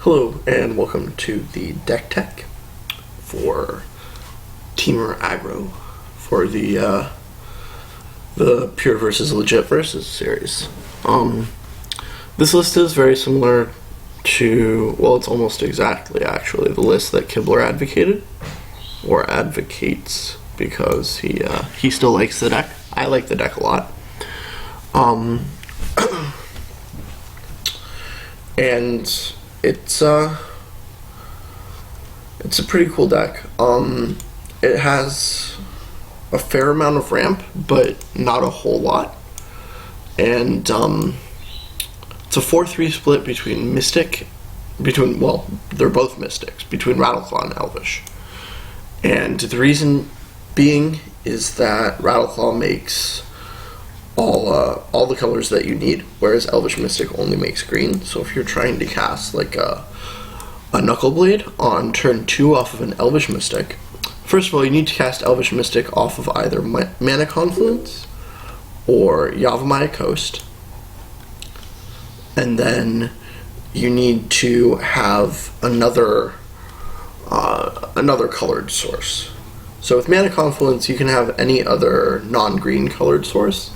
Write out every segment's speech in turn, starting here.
Hello and welcome to the deck tech for Temur Aggro for the Pure versus Legit versus series. This list is very similar to, well, it's almost exactly actually the list that Kibler advocated or advocates because he still likes the deck. I like the deck a lot. And it's a pretty cool deck. It has a fair amount of ramp, but not a whole lot. And it's a 4-3 split between well, they're both Mystics, between Rattleclaw and Elvish. And the reason being is that Rattleclaw makes all the colors that you need, whereas Elvish Mystic only makes green. So if you're trying to cast like a Knuckleblade on turn 2 off of an Elvish Mystic, first of all, you need to cast Elvish Mystic off of either Mana Confluence or Yavimaya Coast, and then you need to have another colored source. So with Mana Confluence, you can have any other non-green colored source.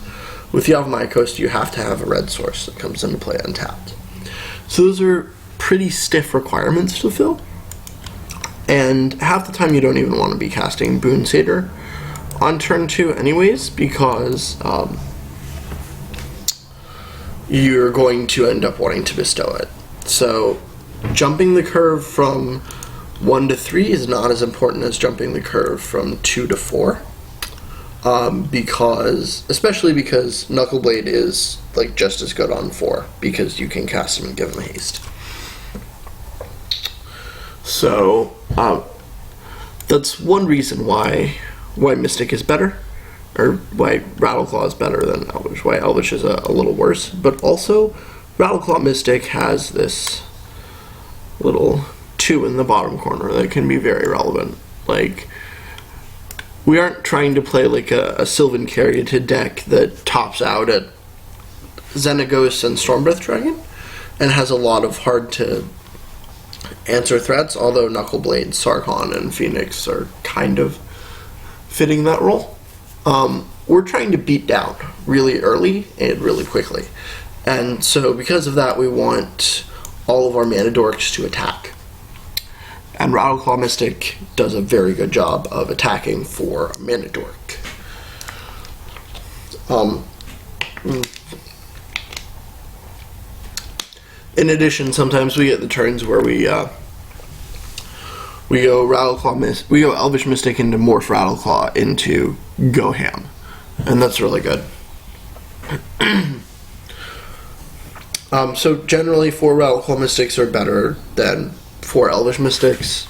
With Yavimaya Coast, you have to have a red source that comes into play untapped. So those are pretty stiff requirements to fill. And half the time you don't even want to be casting Boon Satyr on turn 2 anyways, because you're going to end up wanting to bestow it. So jumping the curve from 1 to 3 is not as important as jumping the curve from 2 to 4. Especially because Knuckleblade is like just as good on 4 because you can cast him and give him haste. So that's one reason why Mystic is better, or why Rattleclaw is better than Elvish. Why Elvish is a little worse, but also Rattleclaw Mystic has this little 2 in the bottom corner that can be very relevant. Like, we aren't trying to play like a Sylvan Caryatid deck that tops out at Xenagos and Stormbreath Dragon and has a lot of hard to answer threats, although Knuckleblade, Sarkhan, and Phoenix are kind of fitting that role. We're trying to beat down really early and really quickly. And so because of that, we want all of our mana dorks to attack. And Rattleclaw Mystic does a very good job of attacking for Mana Dork. In addition, sometimes we get the turns where we go Elvish Mystic into Morph Rattleclaw into Go Ham, and that's really good. So generally, 4 Rattleclaw Mystics are better than 4 Elvish Mystics,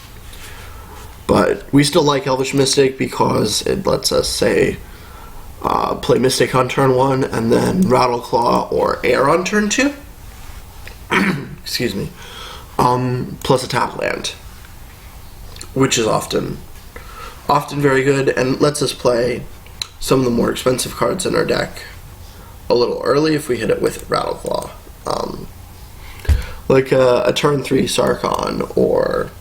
but we still like Elvish Mystic because it lets us, say, play Mystic on turn 1 and then Rattleclaw or Air on turn 2. Excuse me. Plus a tap land, which is often very good and lets us play some of the more expensive cards in our deck a little early if we hit it with Rattleclaw. Like a turn 3 Sarkhan, or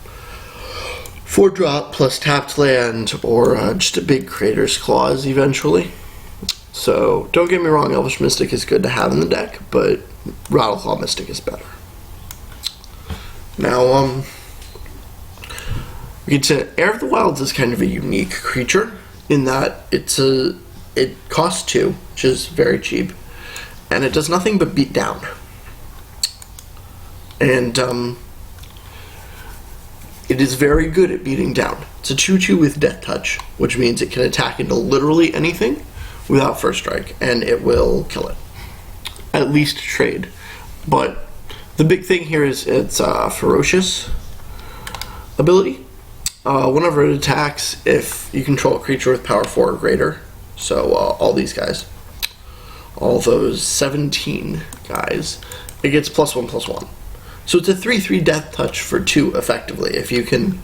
4-drop plus tapped land, or just a big Creator's Claws eventually. So don't get me wrong, Elvish Mystic is good to have in the deck, but Rattleclaw Mystic is better. Now, we get to Heir of the Wilds is kind of a unique creature in that it costs 2, which is very cheap, and it does nothing but beat down. And it is very good at beating down. It's a 2/2 with Death Touch, which means it can attack into literally anything without first strike, and it will kill it. At least trade. But the big thing here is its ferocious ability. Whenever it attacks, if you control a creature with power 4 or greater, so all these guys, all those 17 guys, it gets +1/+1. So it's a 3/3 Death Touch for 2, effectively, if you can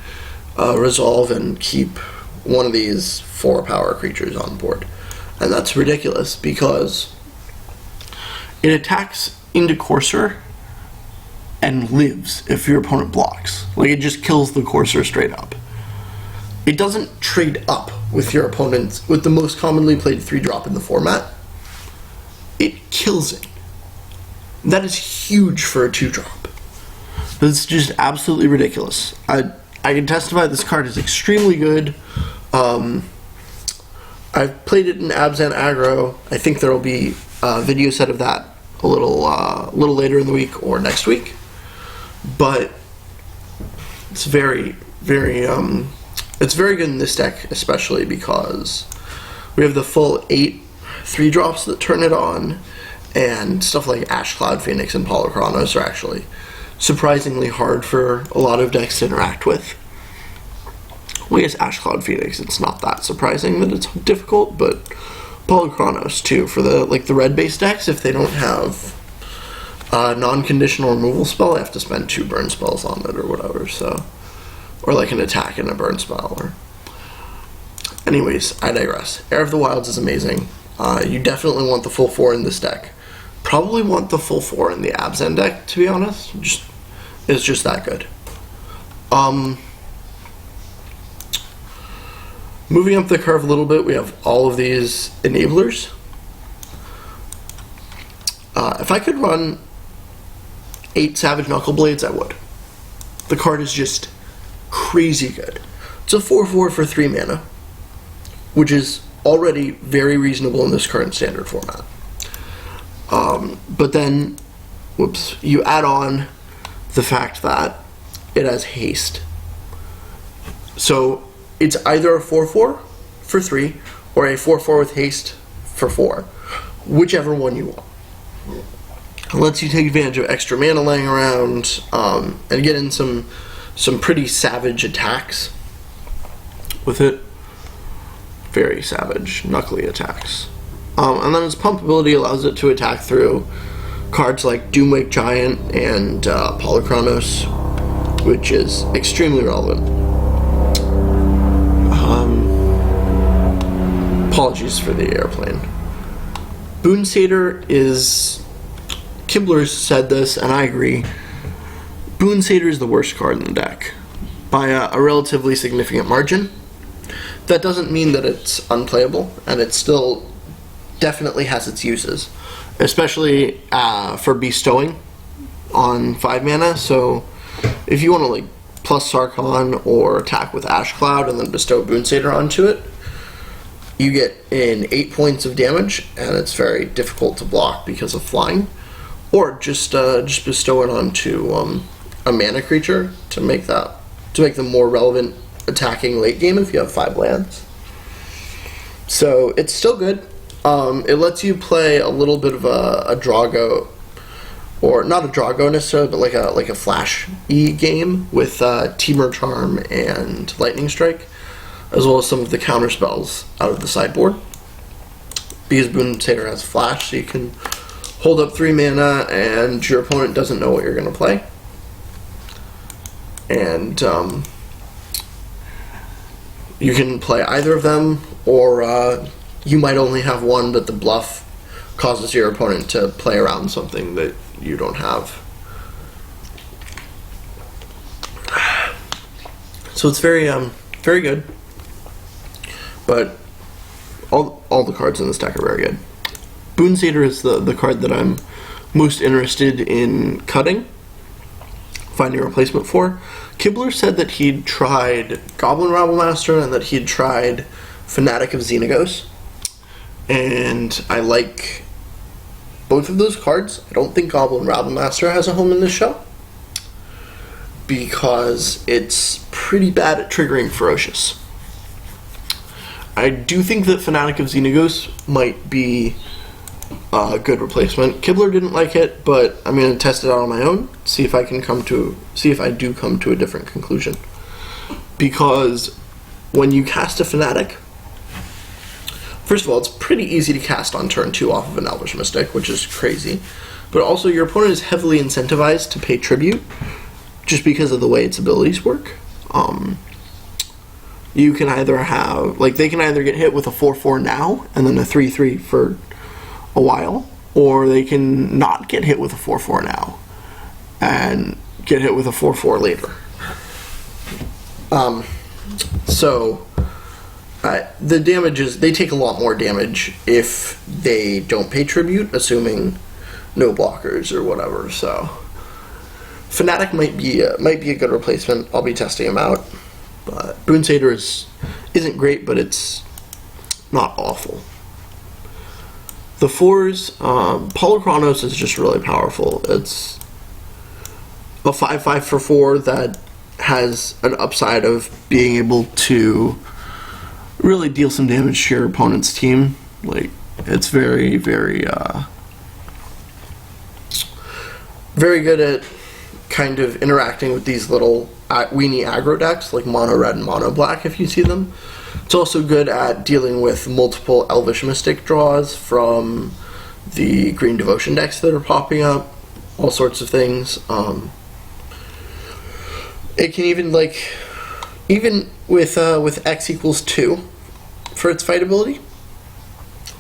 resolve and keep one of these 4 power creatures on board. And that's ridiculous, because it attacks into Courser and lives if your opponent blocks. Like, it just kills the Courser straight up. It doesn't trade up with your opponent's, with the most commonly played 3-drop in the format. It kills it. That is huge for a 2-drop. It's just absolutely ridiculous. I can testify this card is extremely good. I've played it in Abzan Aggro. I think there will be a video set of that a little later in the week or next week. But it's very, very it's very good in this deck, especially because we have the full 8 3-drops that turn it on, and stuff like Ash Cloud Phoenix and Polychronos are actually surprisingly hard for a lot of decks to interact with. Well, I guess Ash Cloud Phoenix, it's not that surprising that it's difficult, but Polychronos too, for the red-based decks, if they don't have a non-conditional removal spell, they have to spend 2 burn spells on it or whatever, so... Or like an attack and a burn spell. Or... Anyways, I digress. Heir of the Wilds is amazing. You definitely want the full 4 in this deck. Probably want the full 4 in the Abzan deck, to be honest. It's just that good. Moving up the curve a little bit, we have all of these enablers. If I could run 8 Savage Knuckleblades, I would. The card is just crazy good. It's a 4/4 for 3 mana, which is already very reasonable in this current standard format. But then, you add on the fact that it has haste. So it's either a 4/4 for 3 or a 4/4 with haste for 4, whichever one you want. It lets you take advantage of extra mana laying around and get in some pretty savage attacks with it. Very savage, knuckly attacks. And then its pump ability allows it to attack through cards like Doomwake Giant and Polychronos, which is extremely relevant. Apologies for the airplane. Boon Satyr is... Kibler said this, and I agree. Boon Satyr is the worst card in the deck by a relatively significant margin. That doesn't mean that it's unplayable, and it still definitely has its uses, especially for bestowing on 5 mana. So if you want to like plus Sarkhan or attack with Ash Cloud and then bestow Boon Satyr onto it, you get in 8 points of damage, and it's very difficult to block because of flying. Or just bestow it onto a mana creature to make them more relevant attacking late game if you have 5 lands. So it's still good. It lets you play a little bit of a Drago, or not a Drago necessarily, but like a Flash E game with Temur Charm and Lightning Strike, as well as some of the counter spells out of the sideboard. Because Boon Satyr has Flash, so you can hold up 3 mana and your opponent doesn't know what you're going to play. And you can play either of them, or you might only have one, but the bluff causes your opponent to play around something that you don't have. So it's very very good. But all the cards in this deck are very good. Boon Satyr is the card that I'm most interested in cutting, finding a replacement for. Kibler said that he'd tried Goblin Rabblemaster and that he'd tried Fanatic of Xenagos, and I like both of those cards. I don't think Goblin Rabblemaster has a home in this show because it's pretty bad at triggering Ferocious. I do think that Fanatic of Xenagos might be a good replacement. Kibler didn't like it, but I'm going to test it out on my own, see if I do come to a different conclusion. Because when you cast a Fanatic, first of all, it's pretty easy to cast on turn 2 off of an Elvish Mystic, which is crazy. But also, your opponent is heavily incentivized to pay tribute, just because of the way its abilities work. You can either have, they can either get hit with a 4/4 now, and then a 3/3 for a while, or they can not get hit with a 4/4 now, and get hit with a 4/4 later. So the damage is, they take a lot more damage if they don't pay tribute, assuming no blockers or whatever. So Fnatic might be a good replacement. I'll be testing him out. But Boon Satyr isn't great, but it's not awful. The 4s, Polychronos is just really powerful. It's a 5/5 for 4 that has an upside of being able to really deal some damage to your opponent's team. Like, it's very, very, very good at kind of interacting with these little weenie aggro decks, like mono red and mono black, if you see them. It's also good at dealing with multiple Elvish Mystic draws from the Green Devotion decks that are popping up, all sorts of things. It can even, like, even with X equals 2 for its fight ability,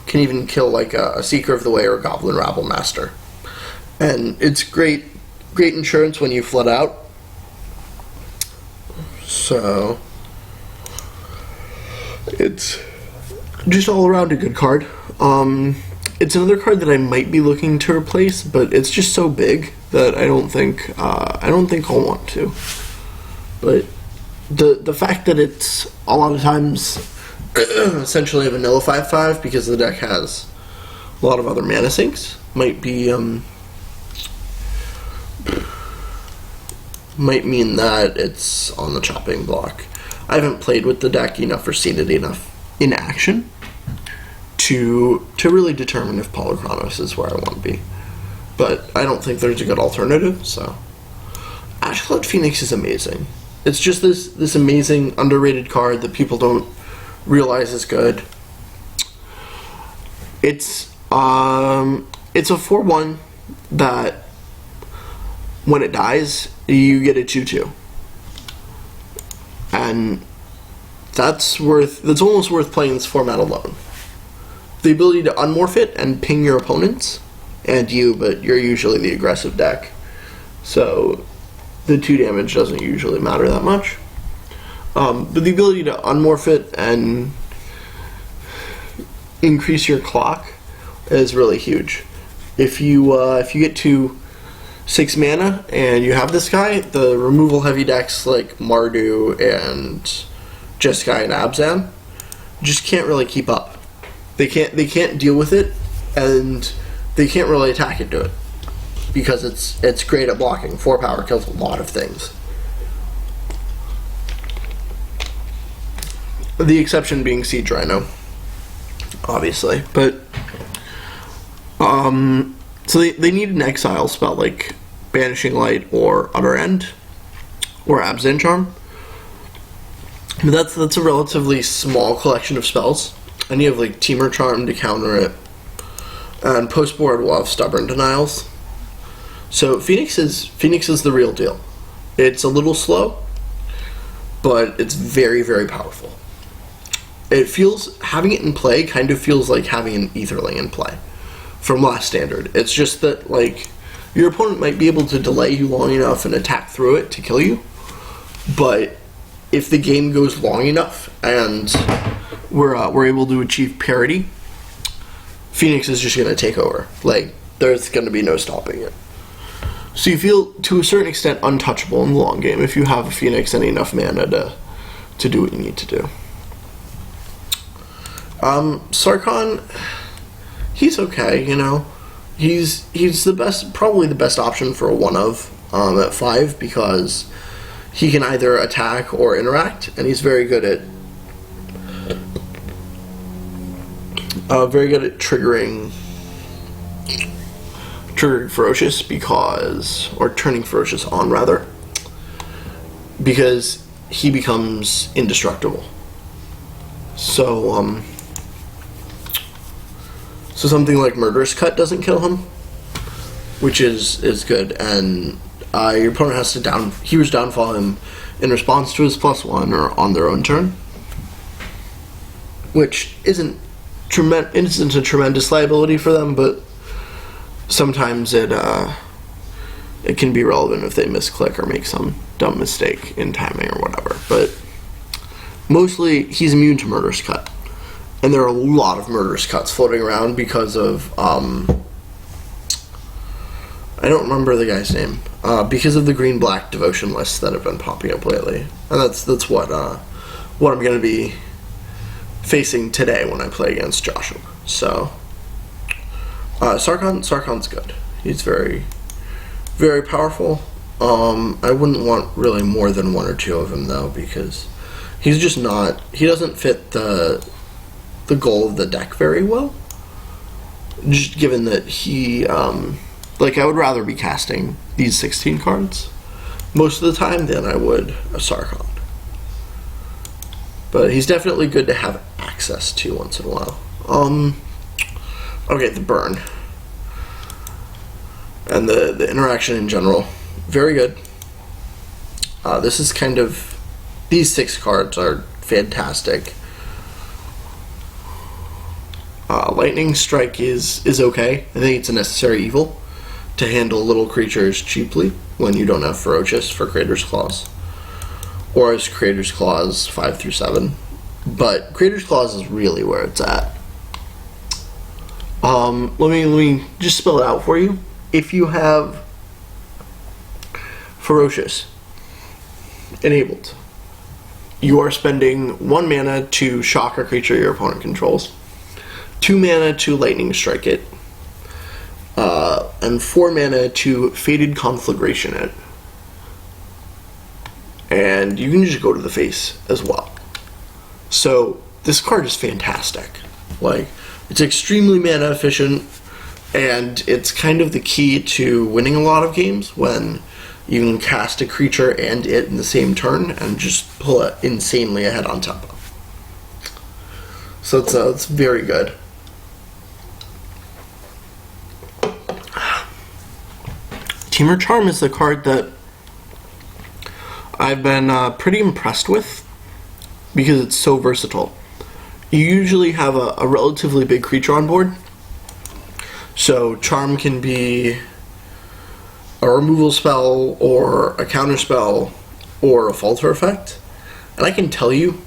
can even kill like a Seeker of the Way or a Goblin Rabble Master. And it's great insurance when you flood out. So it's just all around a good card. It's another card that I might be looking to replace, but it's just so big that I don't think I'll want to. But the fact that it's a lot of times essentially a vanilla 5/5 because the deck has a lot of other mana sinks might mean that it's on the chopping block. I haven't played with the deck enough or seen it enough in action to really determine if Polychronos is where I want to be. But I don't think there's a good alternative, so Ashcloud Phoenix is amazing. It's just this amazing underrated card that people don't realize is good. It's a 4/1 that when it dies, you get a 2/2. And that's almost worth playing this format alone. The ability to unmorph it and ping your opponents, and you, but you're usually the aggressive deck. So the 2 damage doesn't usually matter that much. But the ability to unmorph it and increase your clock is really huge. If you get to 6 mana and you have this guy, the removal heavy decks like Mardu and Jeskai and Abzan just can't really keep up. They can't deal with it, and they can't really attack into it because it's great at blocking. 4 power kills a lot of things. The exception being Siege Rhino, obviously. But so they need an exile spell like Banishing Light or Utter End or Abzan Charm. But that's a relatively small collection of spells, and you have like Temur Charm to counter it, and post board will have Stubborn Denials. So Phoenix is the real deal. It's a little slow, but it's very, very powerful. Having it in play kind of feels like having an Aetherling in play from Last Standard. It's just that, like, your opponent might be able to delay you long enough and attack through it to kill you, but if the game goes long enough and we're able to achieve parity, Phoenix is just going to take over. Like, there's going to be no stopping it. So you feel, to a certain extent, untouchable in the long game if you have a Phoenix and enough mana to do what you need to do. Sarkhan, he's okay, you know. He's probably the best option for a 1-of at 5 because he can either attack or interact, and he's very good at triggering Ferocious or turning Ferocious on rather, because he becomes indestructible. So something like Murderous Cut doesn't kill him, which is good, and your opponent has to Hero's Downfall him in response to his +1 or on their own turn, which isn't a tremendous liability for them, but sometimes it it can be relevant if they misclick or make some dumb mistake in timing or whatever. But mostly, he's immune to Murderous Cut. And there are a lot of Murderous Cuts floating around because of, I don't remember the guy's name, because of the green-black devotion lists that have been popping up lately. And that's what I'm going to be facing today when I play against Joshua. So, Sarkhan's good. He's very, very powerful. I wouldn't want really more than one or two of him, though, because he's just not, he doesn't fit the goal of the deck very well. Just given that he, like, I would rather be casting these 16 cards most of the time than I would a Sarkhan. But he's definitely good to have access to once in a while. Okay, the burn. And the interaction in general, very good. This is kind of, these 6 cards are fantastic. Lightning Strike is okay. I think it's a necessary evil to handle little creatures cheaply when you don't have Ferocious for Creator's Claws. Or as Creator's Claws 5 through 7. But Creator's Claws is really where it's at. Let me just spell it out for you. If you have Ferocious enabled, you are spending 1 mana to shock a creature your opponent controls, 2 mana to Lightning Strike it, and 4 mana to Fated Conflagration it. And you can just go to the face as well. So this card is fantastic. Like, it's extremely mana efficient, and it's kind of the key to winning a lot of games when you can cast a creature and it in the same turn and just pull it insanely ahead on tempo. So it's very good. Temur Charm is the card that I've been pretty impressed with because it's so versatile. You usually have a relatively big creature on board, so Charm can be a removal spell or a counter spell or a falter effect. And I can tell you,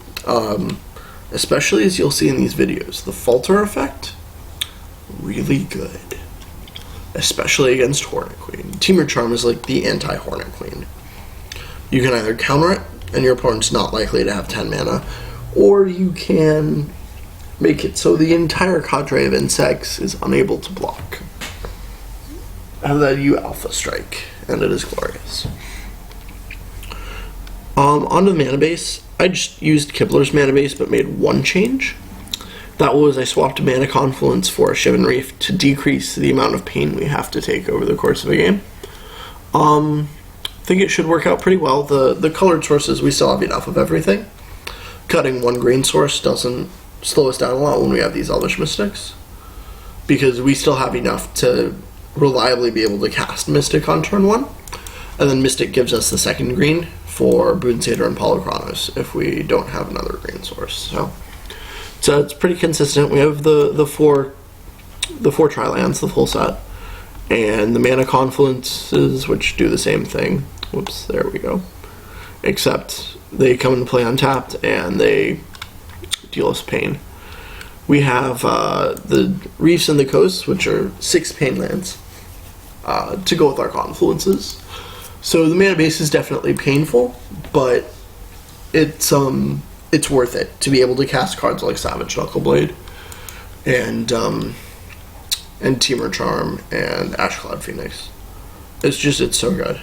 especially as you'll see in these videos, the falter effect, really good. Especially against Hornet Queen. Temur Charm is like the anti-Hornet Queen. You can either counter it, and your opponent's not likely to have 10 mana, or you can make it so the entire cadre of insects is unable to block. And then you Alpha Strike, and it is glorious. Onto the mana base, I just used Kibler's mana base, but made one change. That was I swapped Mana Confluence for a Shivan Reef to decrease the amount of pain we have to take over the course of a game. I think it should work out pretty well. The colored sources, we still have enough of everything. Cutting one green source doesn't slow us down a lot when we have these Elvish Mystics, because we still have enough to reliably be able to cast Mystic on turn 1, and then Mystic gives us the second green for Boon Satyr and Polychronos if we don't have another green source. So it's pretty consistent. We have the four Tri-lands, the full set, and the Mana Confluences, which do the same thing. Whoops, there we go. Except they come into play untapped, and they deal us pain. We have the Reefs and the Coasts, which are 6 pain lands, to go with our Confluences. So the mana base is definitely painful, but it's worth it to be able to cast cards like Savage Knuckleblade and Temur Charm and Ashclad Phoenix. It's so good.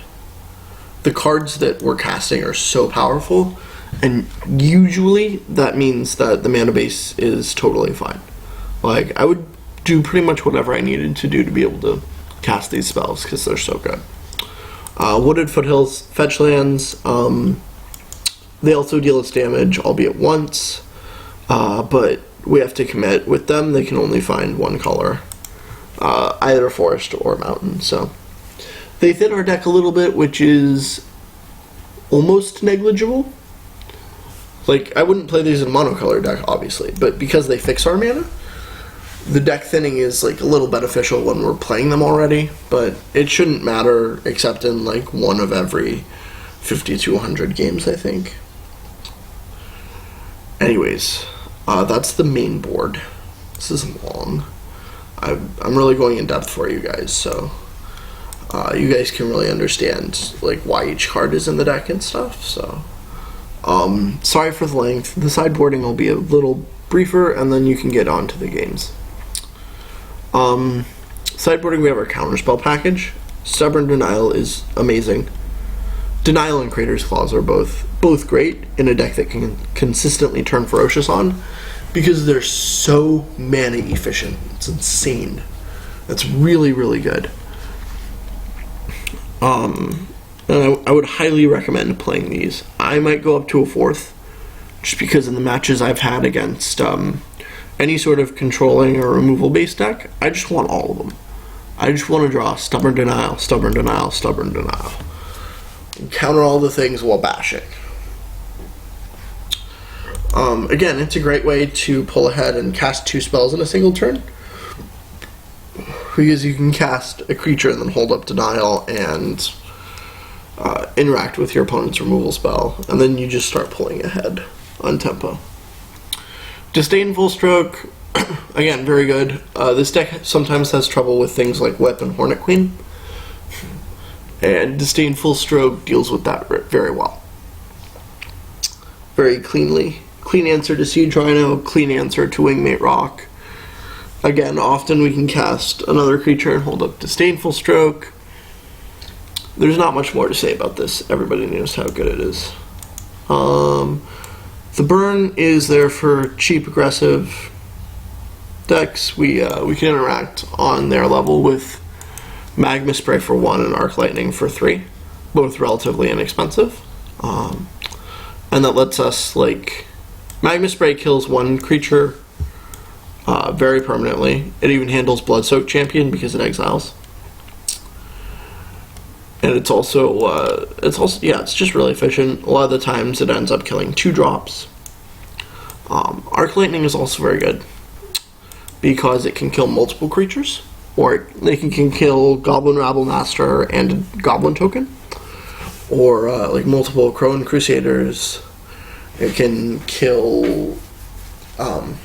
The cards that we're casting are so powerful, and usually that means that the mana base is totally fine. Like, I would do pretty much whatever I needed to do to be able to cast these spells because they're so good. Wooded Foothills fetch lands. They also deal us damage, albeit once, but we have to commit with them. They can only find one color, either forest or mountain. So they thin our deck a little bit, which is almost negligible. Like, I wouldn't play these in a monocolor deck, obviously, but because they fix our mana, the deck thinning is like a little beneficial when we're playing them already, but it shouldn't matter except in like one of every 50 to 100 games, I think. Anyways, that's the main board. This is long. I'm really going in depth for you guys, so you guys can really understand like why each card is in the deck and stuff. So sorry for the length. The sideboarding will be a little briefer, and then you can get on to the games. Sideboarding, we have our Counterspell package. Stubborn Denial is amazing. Denial and Crater's Claws are both great in a deck that can consistently turn Ferocious on, because they're so mana efficient. It's insane. That's really, really good. And I would highly recommend playing these. I might go up to a 4th, just because in the matches I've had against any sort of controlling or removal based deck, I just want all of them. I just want to draw Stubborn Denial, Stubborn Denial, Stubborn Denial. And counter all the things while bashing. Again, it's a great way to pull ahead and cast 2 spells in a single turn, because you can cast a creature and then hold up Denial and interact with your opponent's removal spell, and then you just start pulling ahead on tempo. Disdainful Stroke, again, very good. This deck sometimes has trouble with things like Whip and Hornet Queen, and Disdainful Stroke deals with that very well. Very cleanly. Clean answer to Siege Rhino, clean answer to Wingmate Rock. Again, often we can cast another creature and hold up Disdainful Stroke. There's not much more to say about this. Everybody knows how good it is. The burn is there for cheap, aggressive decks. We can interact on their level with Magma Spray for 1 and Arc Lightning for 3, both relatively inexpensive. And that lets us, like, Magma Spray kills 1 creature very permanently. It even handles Bloodsoaked Champion because it exiles. And it's also it's just really efficient. A lot of the times it ends up killing 2 drops. Arc Lightning is also very good because it can kill multiple creatures, or it can kill Goblin Rabble Master and a Goblin token, or like multiple Crone Crusaders. It can kill, and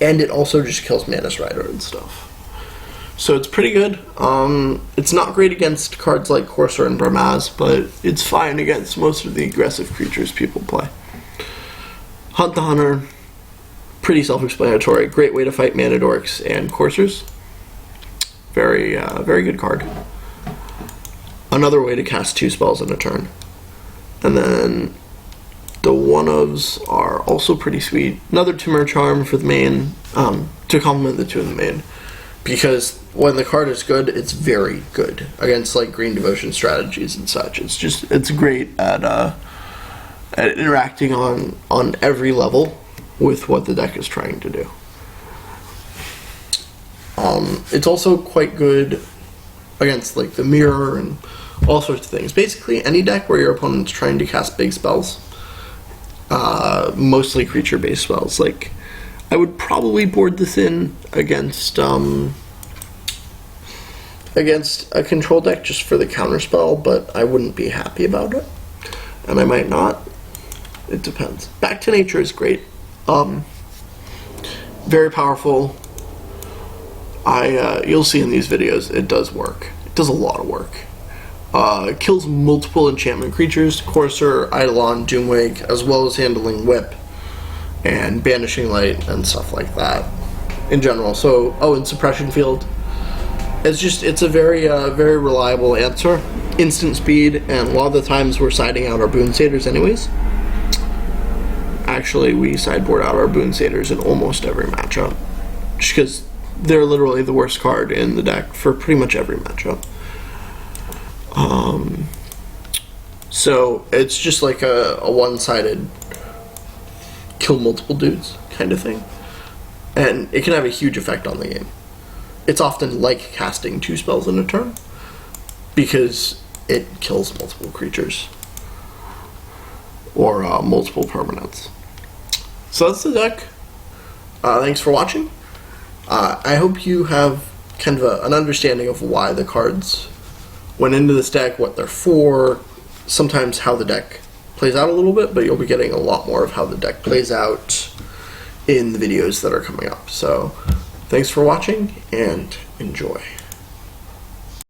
it also just kills Manus Rider and stuff. So it's pretty good. It's not great against cards like Courser and Bramaz, but it's fine against most of the aggressive creatures people play. Hunt the Hunter, pretty self-explanatory. Great way to fight Mana Dorks and Coursers. Very good card. Another way to cast 2 spells in a turn. And then the one-ofs are also pretty sweet. Another Timur Charm for the main, to complement the 2 in the main. Because when the card is good, it's very good against like Green Devotion strategies and such. It's great at interacting on every level with what the deck is trying to do. It's also quite good against like the mirror and all sorts of things. Basically, any deck where your opponent's trying to cast big spells, mostly creature-based spells. Like, I would probably board this in against a control deck just for the counterspell, but I wouldn't be happy about it, and I might not. It depends. Back to Nature is great. Very powerful. You'll see in these videos, it does work. It does a lot of work. It kills multiple enchantment creatures, Courser, Eidolon, Doomwake, as well as handling Whip and Banishing Light and stuff like that in general. So, and Suppression Field. It's a very reliable answer. Instant speed, and a lot of the times we're siding out our Boon Satyrs anyways. Actually, we sideboard out our Boon Satyrs in almost every matchup, just because they're literally the worst card in the deck for pretty much every matchup. So it's just like a one-sided kill multiple dudes kind of thing, and it can have a huge effect on the game. It's often like casting 2 spells in a turn because it kills multiple creatures or multiple permanents. So that's the deck. Thanks for watching. I hope you have kind of an understanding of why the cards went into this deck, what they're for, sometimes how the deck plays out a little bit, but you'll be getting a lot more of how the deck plays out in the videos that are coming up. So thanks for watching and enjoy.